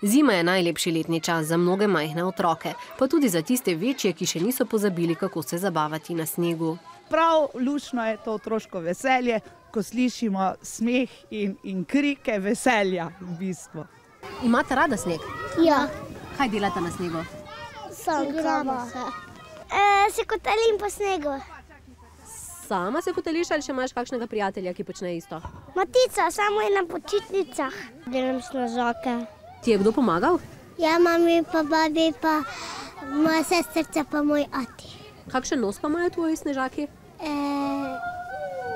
Zima je najlepši letni čas za mnoge majhne otroke, pa tudi za tiste večje, ki še niso pozabili, kako se zabavati na snegu. Prav luštno je to otroško veselje, ko slišimo smeh in krike veselja v bistvu. Imate rada sneg? Ja. Kaj delate na snegu? Igramo se. Se kotalim po snegu. Sama se kotališ ali še imaš kakšnega prijatelja, ki počne isto? Matica, samo je na počitnicah. Delam snežake. Ti je kdo pomagal? Ja, mami pa babi pa moja sestrica pa moj ati. Kakšen nos pa imajo tvoji snežaki?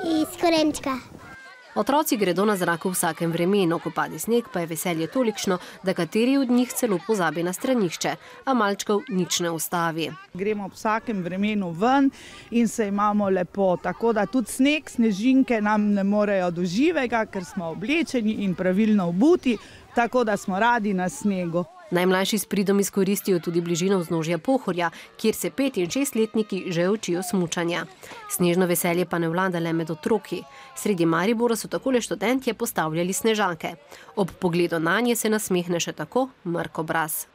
Iz korenčka. Otroci gredo na zrak v vsakem vremenu, ko pade sneg, pa je veselje tolikšno, da kateri od njih celo pozabi na stranišče, a malčkov nič ne ustavi. Gremo v vsakem vremenu ven in se imamo lepo, tako da tudi sneg, snežinke nam ne morejo do živega, ker smo oblečeni in pravilno obuti, tako da smo radi na snegu. Najmlajši s pridom izkoristijo tudi bližino vznožja Pohorja, kjer se 5- in 6-letniki že učijo smučanja. Snežno veselje pa ne vlada le med otroki. Sredi Maribora so takole študentje postavljali snežake. Ob pogledu nanje se nasmehne še tako mrk obraz.